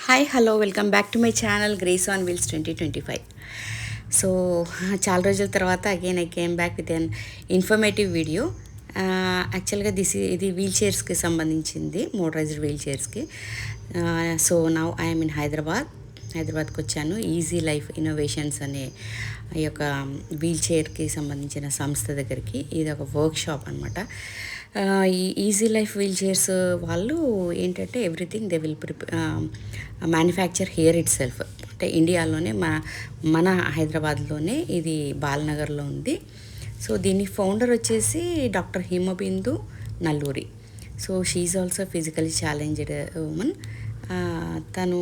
Hi hello welcome back to my channel Grace on Wheels 2025. So చాలా రోజుల తర్వాత again I came back with an informative video. యాక్చువల్గా ఇది wheel చైర్స్కి సంబంధించింది, మోటరైజ్డ్ వీల్ చైర్స్కి. సో నౌ ఐఎమ్ ఇన్ హైదరాబాద్కి వచ్చాను. ఈజీ లైఫ్ ఇన్నోవేషన్స్ అనే ఈ యొక్క వీల్ చైర్కి సంబంధించిన సంస్థ దగ్గరికి. ఇది ఒక వర్క్ షాప్ అనమాట. ఈ ఈజీ లైఫ్ వీల్ చైర్స్ వాళ్ళు ఏంటంటే everything they will manufacture here it self. అంటే ఇండియాలోనే మన హైదరాబాద్లోనే ఇది బాలనగర్లో ఉంది. సో దీని ఫౌండర్ వచ్చేసి doctor Himabindu Nalluri. So she also physically challenged women. తను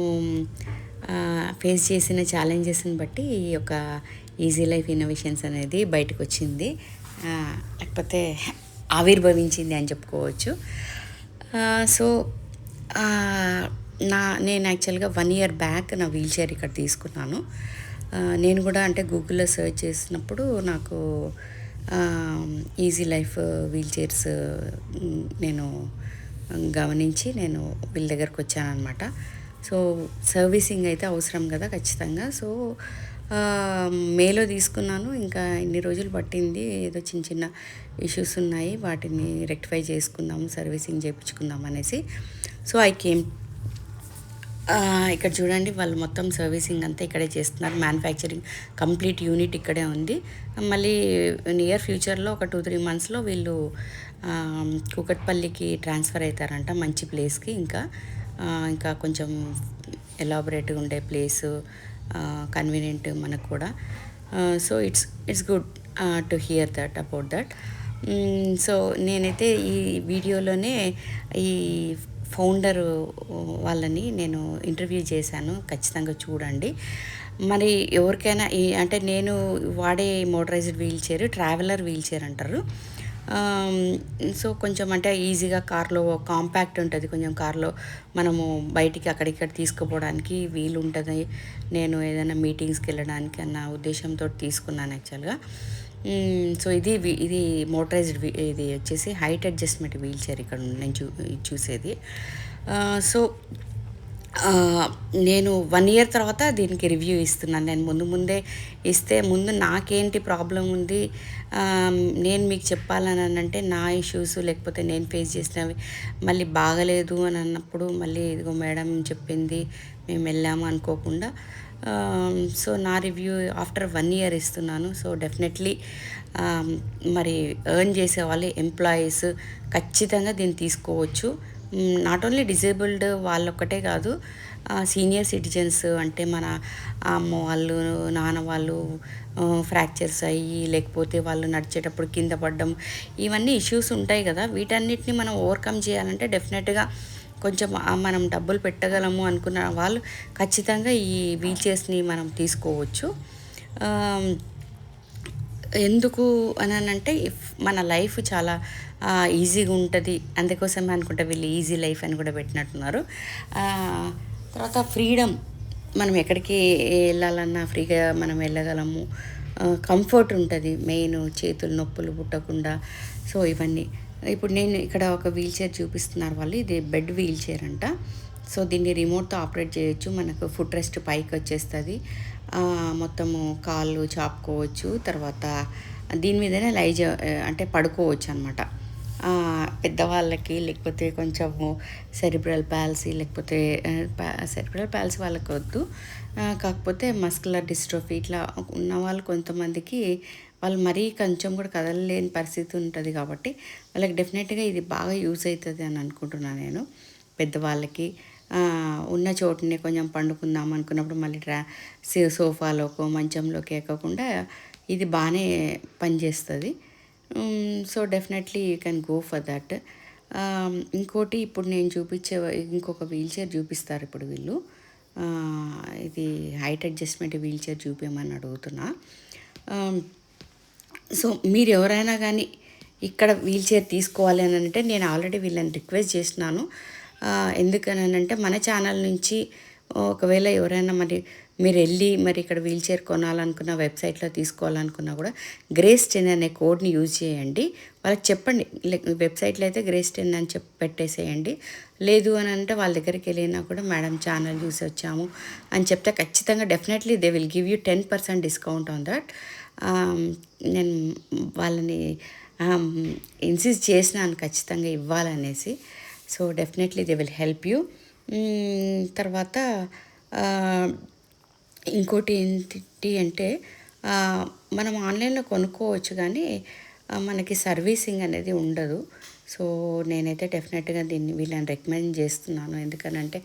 ఫేస్ చేసిన ఛాలెంజెస్ని బట్టి ఈ యొక్క ఈజీ లైఫ్ ఇన్నోవేషన్స్ అనేది బయటకు వచ్చింది, లేకపోతే ఆవిర్భవించింది అని చెప్పుకోవచ్చు. సో నేను యాక్చువల్గా 1 year బ్యాక్ నా వీల్ చైర్ ఇక్కడ తీసుకున్నాను. నేను కూడా అంటే గూగుల్లో సెర్చ్ చేసినప్పుడు నాకు ఈజీ లైఫ్ వీల్ చైర్స్ నేను గమనించి నేను వీళ్ళ దగ్గరకు వచ్చానమాట. సో సర్వీసింగ్ అయితే అవసరం కదా ఖచ్చితంగా. సో మేలో తీసుకున్నాను. ఇంకా ఇన్ని రోజులు పట్టింది, ఏదో చిన్న చిన్న ఇష్యూస్ ఉన్నాయి, వాటిని రెక్టిఫై చేసుకుందాం, సర్వీసింగ్ చేయించుకుందాం అనేసి. So I came. ఇక్కడ చూడండి, వాళ్ళు మొత్తం సర్వీసింగ్ అంతా ఇక్కడే చేస్తున్నారు. మ్యానుఫ్యాక్చరింగ్ కంప్లీట్ యూనిట్ ఇక్కడే ఉంది. మళ్ళీ నియర్ ఫ్యూచర్లో ఒక 2-3 monthsలో వీళ్ళు కూకట్పల్లికి ట్రాన్స్ఫర్ అవుతారంట, మంచి ప్లేస్కి. ఇంకా కొంచెం ఎలాబరేట్గా ఉండే ప్లేసు, కన్వీనియంట్ మనకు కూడా. So it's good to hear that about that. So నేనైతే ఈ వీడియోలోనే ఈ ఫౌండర్ వాళ్ళని నేను ఇంటర్వ్యూ చేశాను, ఖచ్చితంగా చూడండి. మరి ఎవరికైనా అంటే నేను వాడే motorized wheel chair traveller wheel chair అంటారు. సో కొంచెం అంటే ఈజీగా కార్లో కాంపాక్ట్ ఉంటుంది, కొంచెం కార్లో మనము బయటికి అక్కడిక్కడ తీసుకుపోవడానికి వీలు ఉంటుంది. నేను ఏదైనా మీటింగ్స్కి వెళ్ళడానికి అన్న ఉద్దేశంతో తీసుకున్నాను యాక్చువల్గా. సో ఇది మోటరైజ్డ్ ఇది వచ్చేసి హైట్ అడ్జస్ట్మెంట్ వీల్ చైర్ ఇక్కడ నేను చూసేది. సో నేను 1 year తర్వాత దీనికి రివ్యూ ఇస్తున్నాను. నేను ముందే ఇస్తే నాకేంటి ప్రాబ్లం ఉంది, నేను మీకు చెప్పాలని అంటే నా ఇష్యూస్ లేకపోతే నేను ఫేస్ చేసినవి మళ్ళీ బాగలేదు అని అన్నప్పుడు మళ్ళీ ఇదిగో మేడం చెప్పింది మేము వెళ్ళాము అనుకోకుండా. సో నా రివ్యూ ఆఫ్టర్ 1 year ఇస్తున్నాను. సో డెఫినెట్లీ మరి ఎర్న్ చేసేవాళ్ళు ఎంప్లాయీస్ ఖచ్చితంగా దీన్ని తీసుకోవచ్చు. నాట్ ఓన్లీ డిజేబుల్డ్ వాళ్ళొక్కటే కాదు, సీనియర్ సిటిజన్స్ అంటే మన అమ్మ వాళ్ళు, నాన్న వాళ్ళు ఫ్రాక్చర్స్ అయ్యి లేకపోతే వాళ్ళు నడిచేటప్పుడు కింద పడడం, ఇవన్నీ ఇష్యూస్ ఉంటాయి కదా. వీటన్నిటిని మనం ఓవర్కమ్ చేయాలంటే డెఫినెట్గా కొంచెం మనం డబ్బులు పెట్టగలము అనుకున్న వాళ్ళు ఖచ్చితంగా ఈ వీల్ చైర్స్ని మనం తీసుకోవచ్చు. ఎందుకు అని అంటే మన లైఫ్ చాలా ఈజీగా ఉంటుంది, అందుకోసమే అనుకుంటా వీళ్ళు ఈజీ లైఫ్ అని కూడా పెట్టినట్టున్నారు. తర్వాత ఫ్రీడమ్, మనం ఎక్కడికి వెళ్ళాలన్నా ఫ్రీగా మనం వెళ్ళగలము, కంఫర్ట్ ఉంటుంది, మెయిన్ చేతులు నొప్పులు పుట్టకుండా. సో ఇవన్నీ ఇప్పుడు నేను ఇక్కడ ఒక వీల్ చైర్ చూపిస్తున్నారు వాళ్ళు, ఇది బెడ్ వీల్ చైర్ అంట. సో దీన్ని రిమోట్తో ఆపరేట్ చేయొచ్చు. మనకు ఫుట్ రెస్ట్ పైకి వచ్చేస్తుంది, మొత్తము కాళ్ళు చాపుకోవచ్చు. తర్వాత దీని మీదనే అంటే పడుకోవచ్చు అనమాట. పెద్దవాళ్ళకి లేకపోతే కొంచెము సెరిబ్రల్ పాలసీ లేకపోతే సెరిబ్రల్ పాలసీ వాళ్ళకి వద్దు, కాకపోతే మస్కులర్ డిస్ట్రోఫీ ఇట్లా ఉన్న వాళ్ళు కొంతమందికి వాళ్ళు మరీ కొంచెం కూడా కదలలేని పరిస్థితి ఉంటుంది. కాబట్టి వాళ్ళకి డెఫినెట్గా ఇది బాగా యూజ్ అవుతుంది అని అనుకుంటున్నాను నేను. పెద్దవాళ్ళకి ఉన్న చోటుని కొంచెం పండుకుందాం అనుకున్నప్పుడు మళ్ళీ సోఫాలోకో మంచంలోకి ఎక్కకుండా ఇది బాగానే పనిచేస్తుంది. So definitely you can go for that. ఇంకోటి ఇప్పుడు నేను చూపించే ఇంకొక వీల్ చైర్ చూపిస్తారు ఇప్పుడు వీళ్ళు. ఇది హైట్ అడ్జస్ట్మెంట్ వీల్ చైర్ చూపించమని అడుగుతున్నా. సో మీరు ఎవరైనా కానీ ఇక్కడ వీల్ చైర్ తీసుకోవాలి అని అంటే నేను ఆల్రెడీ వీళ్ళని రిక్వెస్ట్ చేసినాను. ఎందుకనంటే మన ఛానల్ నుంచి ఒకవేళ ఎవరైనా మీరు వెళ్ళి ఇక్కడ వీల్ చైర్ కొనాలనుకున్న, వెబ్సైట్లో తీసుకోవాలనుకున్నా కూడా గ్రేస్ 10 అనే కోడ్ని యూజ్ చేయండి. వాళ్ళకి చెప్పండి. లైక్ వెబ్సైట్లో అయితే గ్రేస్ 10 అని చెప్పి పెట్టేసేయండి. లేదు అని అంటే వాళ్ళ దగ్గరికి వెళ్ళినా కూడా మేడం ఛానల్ చూసి వచ్చాము అని చెప్తే ఖచ్చితంగా definitely they will give you 10% discount on that. నేను వాళ్ళని ఇన్సిస్ట్ చేసినాను ఖచ్చితంగా ఇవ్వాలనేసి. So definitely they will help you. తర్వాత ఇంకోటి ఏంటి అంటే మనం ఆన్లైన్లో కొనుక్కోవచ్చు కానీ మనకి సర్వీసింగ్ అనేది ఉండదు. సో నేనైతే డెఫినెట్గా వీళ్ళని రికమెండ్ చేస్తున్నాను. ఎందుకనంటే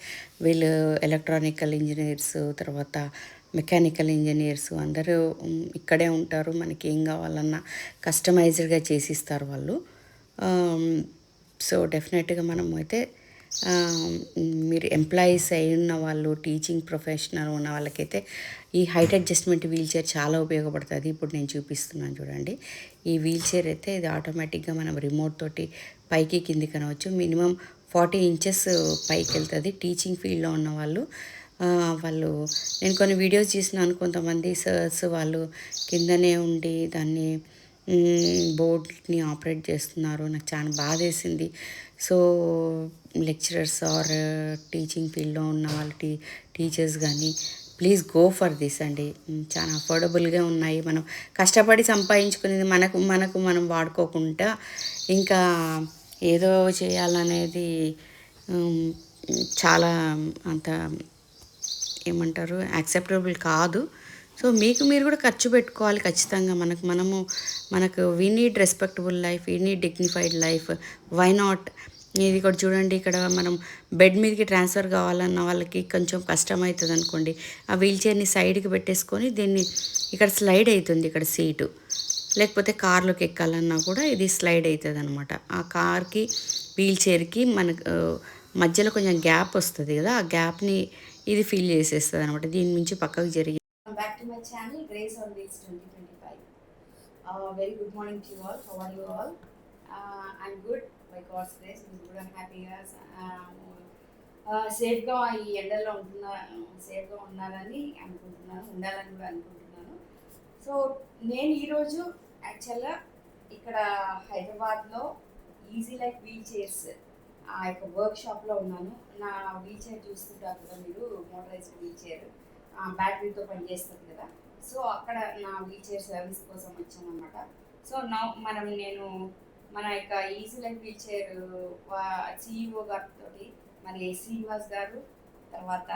వీళ్ళు ఎలక్ట్రానికల్ ఇంజనీర్స్, తర్వాత మెకానికల్ ఇంజనీర్స్ అందరూ ఇక్కడే ఉంటారు. మనకి ఏం కావాలన్నా కస్టమైజ్డ్గా చేసిస్తారు వాళ్ళు. సో డెఫినెట్గా మనం అయితే మీరు ఎంప్లాయీస్ అయి ఉన్న వాళ్ళు, టీచింగ్ ప్రొఫెషనల్ ఉన్న వాళ్ళకైతే ఈ హైట్ అడ్జస్ట్మెంట్ వీల్ చైర్ చాలా ఉపయోగపడుతుంది. ఇప్పుడు నేను చూపిస్తున్నాను చూడండి. ఈ వీల్ చైర్ అయితే ఇది ఆటోమేటిక్గా మనం రిమోట్ తోటి పైకి కిందికి అనవచ్చు. మినిమం 40 ఇంచెస్ పైకి వెళ్తుంది. టీచింగ్ ఫీల్డ్లో ఉన్న వాళ్ళు నేను కొన్ని వీడియోస్ చూసినాను. కొంతమంది సర్స్ వాళ్ళు కిందనే ఉండి దాన్ని బోర్డ్ని ఆపరేట్ చేస్తున్నారు. నాకు చాలా బాధేసింది. సో లెక్చరర్స్ ఆర్ టీచింగ్ ఫీల్డ్లో ఉన్న వాళ్ళు టీచర్స్ కానీ ప్లీజ్ గో ఫర్ దిస్ అండి. చాలా అఫోర్డబుల్గా ఉన్నాయి. మనం కష్టపడి సంపాదించుకునేది మనం వాడుకోకుండా ఇంకా ఏదో చేయాలనేది చాలా అంత ఏమంటారు యాక్సెప్టబుల్ కాదు. సో మీకు మీరు కూడా ఖర్చు పెట్టుకోవాలి ఖచ్చితంగా. మనకు we need respectable life, we need dignified life. Why not? ఇది కూడా చూడండి, ఇక్కడ మనం బెడ్ మీదకి ట్రాన్స్ఫర్ కావాలన్న వాళ్ళకి కొంచెం కష్టమవుతుంది అనుకోండి, ఆ వీల్ చైర్ని సైడ్కి పెట్టేసుకొని దీన్ని ఇక్కడ స్లైడ్ అవుతుంది, ఇక్కడ సీటు. లేకపోతే కార్లోకి ఎక్కాలన్నా కూడా ఇది స్లైడ్ అవుతుంది అనమాట. ఆ కార్కి వీల్ చైర్కి మనకు మధ్యలో కొంచెం గ్యాప్ వస్తుంది కదా, ఆ గ్యాప్ని ఇది ఫిల్ చేసేస్తుంది అనమాట. దీని నుంచి పక్కకు జరిగి back to my channel Grace on Wheels 2025. Very good morning to you all. How are you all? I'm good by God's grace. మీరు కూడా హ్యాపీగా సేఫ్గా ఈ ఎండల్లో సేఫ్గా ఉండాలని అనుకుంటున్నాను, ఉండాలని కూడా అనుకుంటున్నాను. సో నేను ఈరోజు యాక్చువల్గా ఇక్కడ హైదరాబాద్లో ఈజీ లైఫ్ వీల్ చైర్స్ ఆ యొక్క వర్క్షాప్లో ఉన్నాను. నా వీల్ చైర్ చూస్తుంటారు కదా మీరు, మోటరైజ్డ్ వీల్ చైర్ బ్యాటరీతో పనిచేస్తుంది కదా. సో అక్కడ నా వీల్ చైర్ సర్వీస్ కోసం వచ్చానమాట. సో నేను మన యొక్క easy life wheel chair CEO గారితో, మరి శ్రీనివాస్ గారు, తర్వాత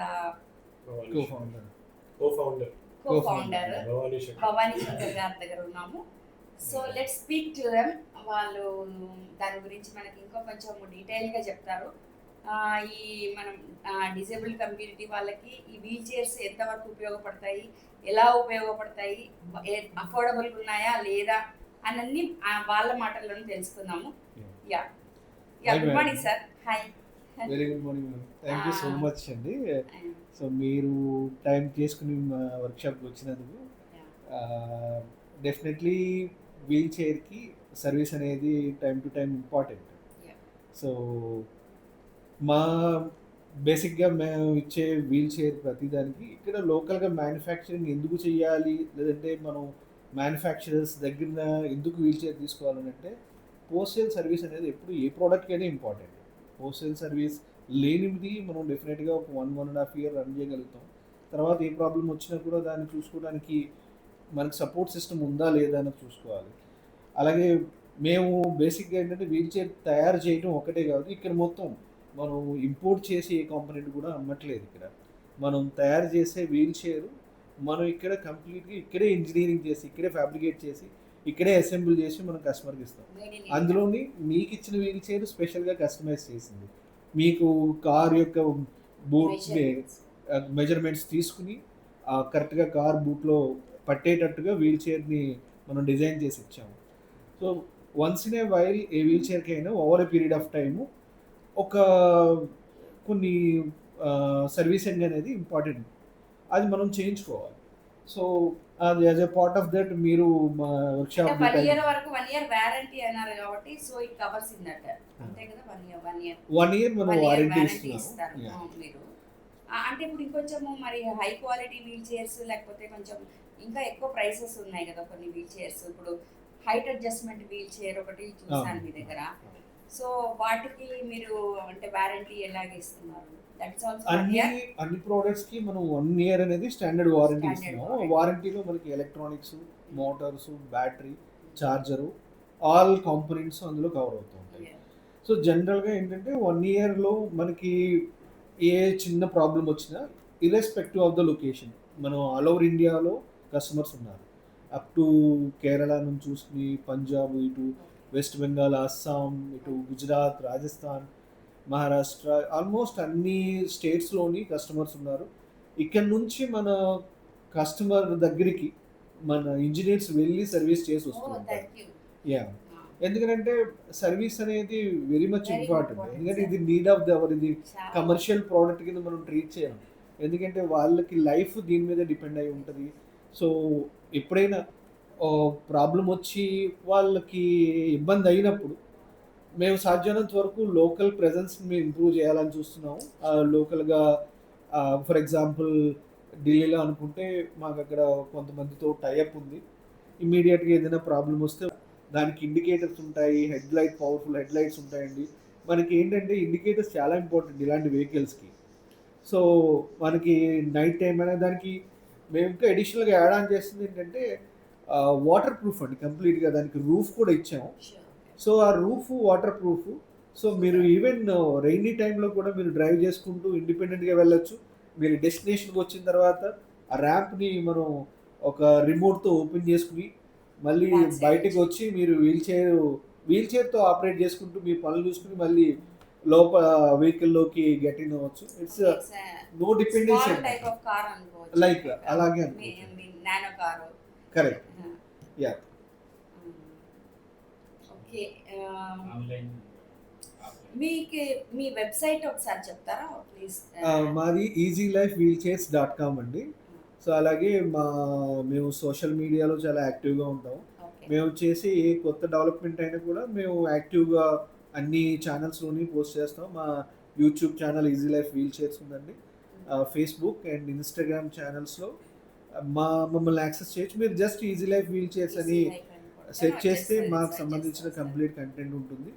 కో ఫౌండర్ భవానీ శంకర్ గారి దగ్గర ఉన్నాము. So let's speak to them. వాళ్ళు దాని గురించి మనకి ఇంకా కొంచెం డీటెయిల్గా చెప్తారు. ఈ మనం డిజేబుల్డ్ కమ్యూనిటీ వాళ్ళకి ఈ వీల్ చైర్స్ ఎంతవరకు ఉపయోగపడతాయి, ఎలా ఉపయోగపడతాయి, అఫోర్డబుల్గా ఉన్నాయా లేదా అన్నీ వాళ్ళ మాటల్లోనే తెలుసుకుందాము. Yeah good morning sir. Hi. Very good morning ma'am. Thank you so much అండి. సో మీరు టైం చేసుకుని మా వర్క్షాప్కి వచ్చినందుకు. డెఫినెట్లీ వీల్ చైర్కి సర్వీస్ అనేది time to time important. So మా బేసిక్గా మేము ఇచ్చే వీల్ చైర్ ప్రతిదానికి ఇక్కడ లోకల్గా మ్యానుఫ్యాక్చరింగ్ ఎందుకు చేయాలి, లేదంటే మనం మ్యానుఫ్యాక్చరర్స్ దగ్గర ఎందుకు వీల్ చైర్ తీసుకోవాలని అంటే, పోస్ట్ సేల్ సర్వీస్ అనేది ఎప్పుడు ఏ ప్రోడక్ట్కైనా ఇంపార్టెంట్. పోస్ట్ సేల్ సర్వీస్ లేనిది మనం డెఫినెట్గా ఒక 1.5 year రన్ చేయగలుగుతాం. తర్వాత ఏ ప్రాబ్లం వచ్చినా కూడా దాన్ని చూసుకోవడానికి మనకు సపోర్ట్ సిస్టమ్ ఉందా లేదా అని చూసుకోవాలి. అలాగే మేము బేసిక్గా ఏంటంటే వీల్ చైర్ తయారు చేయడం ఒకటే కాదు, ఇక్కడ మొత్తం మనం ఇంపోర్ట్ చేసి ఏ కాంపోనెంట్ కూడా అమ్మట్లేదు. ఇక్కడ మనం తయారు చేసే వీల్ చైర్ మనం ఇక్కడ కంప్లీట్గా ఇక్కడే ఇంజనీరింగ్ చేసి, ఇక్కడే ఫ్యాబ్రికేట్ చేసి, ఇక్కడే అసెంబుల్ చేసి మనం కస్టమర్కి ఇస్తాం. అందులోని మీకు ఇచ్చిన వీల్ చైర్ స్పెషల్గా కస్టమైజ్ చేసింది. మీకు కార్ యొక్క బూట్ మెజర్మెంట్స్ తీసుకుని కరెక్ట్గా కార్ బూట్లో పట్టేటట్టుగా వీల్ చైర్ని మనం డిజైన్ చేసి ఇచ్చాము. So once in a while a wheel చైర్కి అయినా over a period of time ఒక కొన్ని సర్వీసింగ్ అనేది ఇంపార్టెంట్, అది మనం చేయించుకోవాలి. సో అది as a part of that మీరు మా వర్క్షాప్ 1 year వరకు 1 year వారంటీ అన్నారు కాబట్టి, so it covers in that. అంతే కదా, 1 year మనం వారంటీ ఇస్తాము మీరు. అంటే ఇప్పుడు ఇంకొంచెము మరి హై క్వాలిటీ వీల్ చైర్స్ లేకపోతే కొంచెం ఇంకా ఎక్కువ ప్రైసెస్ ఉన్నాయి కదా కొన్ని వీల్ చైర్స్. ఇప్పుడు హైట్ అడ్జస్ట్మెంట్ వీల్ చైర్ ఒకటి చూసాను మీ దగ్గర. సో వాటికి మీరు అంటే వారంటీ ఎలాగ ఇస్తున్నారు? దట్ ఇస్ ఆల్సో అన్ని అన్ని ప్రోడక్ట్స్ కి మనం 1 ఇయర్ అనేది స్టాండర్డ్ వారంటీ Standard ఇస్తున్నాము. warranty. వారంటీలో మనకి electronics, Motors, battery, charger, all components అందులో కవర్ అవుతూ ఉంటాయి. సో జనరల్గా ఏంటంటే 1 ఇయర్లో మనకి ఏ చిన్న ప్రాబ్లం వచ్చినా ఇర్రెస్పెక్టివ్ ఆఫ్ ద లొకేషన్ మనం ఆల్ ఓవర్ ఇండియాలో కస్టమర్స్ ఉన్నారు. అప్ టు కేరళ నుంచి చూసుకుని పంజాబ్, ఇటు వెస్ట్ బెంగాల్, అస్సాం, ఇటు గుజరాత్, రాజస్థాన్, మహారాష్ట్ర, ఆల్మోస్ట్ అన్ని స్టేట్స్లోని కస్టమర్స్ ఉన్నారు. ఇక్కడ నుంచి మన కస్టమర్ దగ్గరికి మన ఇంజనీర్స్ వెళ్ళి సర్వీస్ చేసి వస్తూ ఉంటారు. యా, ఎందుకంటే సర్వీస్ అనేది very much Very important. important, ఎందుకంటే sir. ఇది నీడ్ ఆఫ్ ద అవర్, ఇది కమర్షియల్ ప్రోడక్ట్ కింద మనం ట్రీట్ చేయం. ఎందుకంటే వాళ్ళకి లైఫ్ దీని మీద డిపెండ్ అయి ఉంటుంది. సో ఎప్పుడైనా ప్రాబ్లం వచ్చి వాళ్ళకి ఇబ్బంది అయినప్పుడు మేము సాధ్యమైనంత వరకు లోకల్ ప్రెజెన్స్ని మేము ఇంప్రూవ్ చేయాలని చూస్తున్నాము. లోకల్గా ఫర్ ఎగ్జాంపుల్ ఢిల్లీలో అనుకుంటే మాకు అక్కడ కొంతమందితో టైఅప్ ఉంది. ఇమీడియట్గా ఏదైనా ప్రాబ్లం వస్తే దానికి ఇండికేటర్స్ ఉంటాయి, head light, powerful head lights ఉంటాయండి. మనకి ఏంటంటే ఇండికేటర్స్ చాలా ఇంపార్టెంట్ ఇలాంటి వెహికల్స్కి. సో మనకి నైట్ టైం అనే దానికి మేము ఇంకా అడిషనల్గా యాడ్ ఆన్ చేస్తుంది ఏంటంటే వాటర్ ప్రూఫ్ అండి. కంప్లీట్గా దానికి రూఫ్ కూడా ఇచ్చాము. సో ఆ రూఫ్ వాటర్ ప్రూఫ్. సో మీరు ఈవెన్ రైనీ టైంలో కూడా మీరు డ్రైవ్ చేసుకుంటూ ఇండిపెండెంట్గా వెళ్ళొచ్చు. మీరు డెస్టినేషన్కి వచ్చిన తర్వాత ఆ ర్యాంప్ని మనం ఒక రిమోట్తో ఓపెన్ చేసుకుని మళ్ళీ బయటకు వచ్చి మీరు వీల్ చైర్తో ఆపరేట్ చేసుకుంటూ మీ పనులు చూసుకుని మళ్ళీ లోపల వెహికల్లోకి గెట్ ఇన్ అవ్వచ్చు. ఇట్స్ నో డిపెండెన్సీ లైక్ అలాగే nano car. Correct. Yeah, okay. మీకు మీ వెబ్సైట్ ఒకసారి చెప్తారా ప్లీజ్? మాది easylifewheelchairs.com అండి. సో అలాగే మేము సోషల్ మీడియాలో చాలా యాక్టివ్గా ఉంటాం. మేము చేసే ఏ కొత్త డెవలప్మెంట్ అయినా కూడా మేము యాక్టివ్గా అన్ని ఛానల్స్లోని పోస్ట్ చేస్తాం. మా YouTube channel easy life wheel chairs ఉందండి. ఫేస్బుక్ అండ్ ఇన్స్టాగ్రామ్ ఛానల్స్లో మమ్మల్ని యాక్సెస్ చేయొచ్చు. మీరు just easy life wheel chairs అని సెట్ చేస్తే మాకు సంబంధించిన కంప్లీట్ కంటెంట్ ఉంటుంది.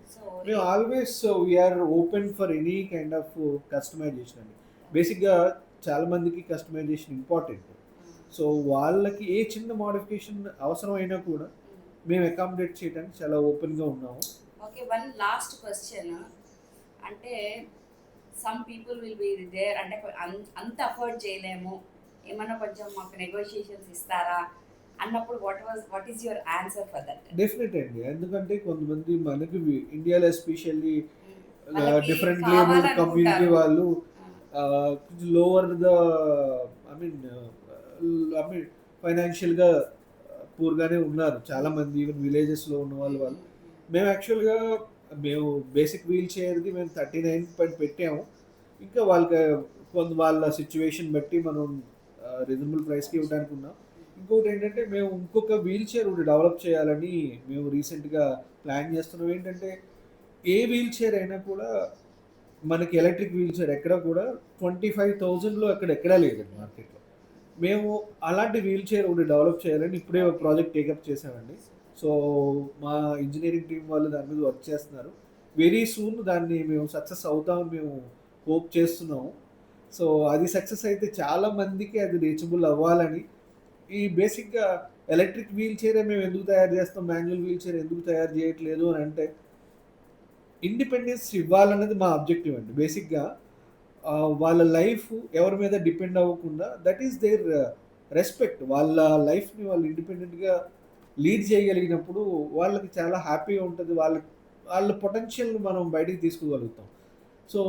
మేము always we are open for any kind of customization అండి. బేసిక్గా చాలామందికి కస్టమైజేషన్ ఇంపార్టెంట్. సో వాళ్ళకి ఏ చిన్న మోడిఫికేషన్ అవసరం అయినా కూడా మేము అకామిడేట్ చేయడానికి చాలా ఓపెన్గా ఉన్నాము. Okay, one last question. అంటే some people will be there అంటే అంత అఫోర్డ్ చేయలేము, ఏమన్నా కొంచెం మాకు నెగోషియేషన్స్ ఇస్తారా అన్నప్పుడు what is your answer for that? Definite అండి. ఎందుకంటే కొంతమంది మనకి ఇండియాలో ఎస్పెషల్లీ డిఫరెంట్ లేబుల్ కమ్యూనిటీ వాళ్ళు లోవర్ ద ఐ మీన్ ఫైనాన్షియల్గా పూర్గానే ఉన్నారు చాలామంది, ఈవెన్ విలేజెస్లో ఉన్న వాళ్ళు. మేము యాక్చువల్గా బేసిక్ వీల్ చైర్ది మేము 39 పెట్టాము. ఇంకా వాళ్ళ సిచ్యువేషన్ బట్టి మనం రీజనబుల్ ప్రైస్కి ఇవ్వడానికి ఉన్నాం. ఇంకొకటి ఏంటంటే మేము ఇంకొక వీల్ చైర్ ఒకటి డెవలప్ చేయాలని మేము రీసెంట్గా ప్లాన్ చేస్తున్నాం. ఏంటంటే ఏ వీల్ చైర్ అయినా కూడా మనకి ఎలక్ట్రిక్ వీల్ చైర్ ఎక్కడ కూడా 25,000లో ఎక్కడా లేదండి మార్కెట్లో. మేము అలాంటి వీల్ చైర్ ఒకటి డెవలప్ చేయాలని ఇప్పుడే ఒక ప్రాజెక్ట్ టేకప్ చేసామండి. సో మా ఇంజనీరింగ్ టీం వాళ్ళు దాని మీద వర్క్ చేస్తున్నారు. వెరీ సూన్ దాన్ని మేము సక్సెస్ అవుతామని మేము హోప్ చేస్తున్నాము. సో అది సక్సెస్ అయితే చాలా మందికి అది రీచబుల్ అవ్వాలని. ఈ బేసిక్గా ఎలక్ట్రిక్ వీల్ చైరే మేము ఎందుకు తయారు చేస్తాం, మాన్యువల్ వీల్ చైర్ ఎందుకు తయారు చేయట్లేదు అని అంటే ఇండిపెండెన్స్ ఇవ్వాలన్నది మా అబ్జెక్టివ్ అండి. బేసిక్గా వాళ్ళ లైఫ్ ఎవరి మీద డిపెండ్ అవ్వకుండా దట్ ఈస్ దేర్ రెస్పెక్ట్. వాళ్ళ లైఫ్ని వాళ్ళు ఇండిపెండెంట్గా లీడ్ చేయగలిగినప్పుడు వాళ్ళకి చాలా హ్యాపీగా ఉంటుంది. వాళ్ళ పొటెన్షియల్ని మనం బయటికి తీసుకోగలుగుతాం. సో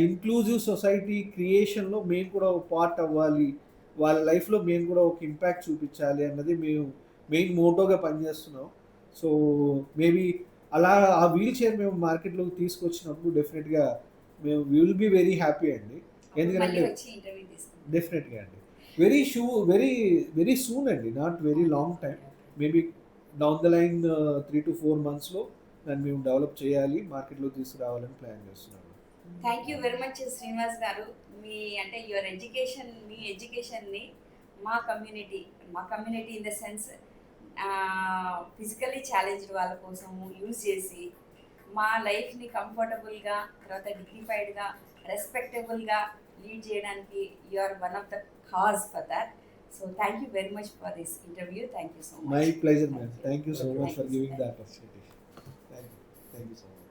ఇంక్లూజివ్ సొసైటీ క్రియేషన్లో మేము కూడా ఒక పార్ట్ అవ్వాలి, వాళ్ళ లైఫ్లో మేము కూడా ఒక ఇంపాక్ట్ చూపించాలి అన్నది మేము మెయిన్ మోటోగా పనిచేస్తున్నాం. సో మేబీ అలా ఆ వీల్ చైర్ మేము మార్కెట్లోకి తీసుకొచ్చినప్పుడు డెఫినెట్గా మేము విల్ బి వెరీ హ్యాపీ అండి. ఎందుకంటే డెఫినెట్గా అండి వెరీ సూన్ అండి, not very long time, maybe down the line 3 to 4 monthsలో దాన్ని మేము డెవలప్ చేయాలి, మార్కెట్లో తీసుకురావాలని ప్లాన్ చేస్తున్నాము. Thank you very much Srinivas garu. మీ ఎడ్యుకేషన్ని మా కమ్యూనిటీ ఇన్ ద సెన్స్ ఫిజికల్లీ ఛాలెంజ్డ్ వాళ్ళ కోసం యూజ్ చేసి మా లైఫ్ని కంఫర్టబుల్గా, తర్వాత డిగ్నిఫైడ్గా, రెస్పెక్టబుల్గా లీడ్ చేయడానికి you are one of the cause for that. So thank you very much for this interview. Thank you so much. My pleasure, ma'am. Thank you so much for giving the opportunity. Thank you. Thank you so much.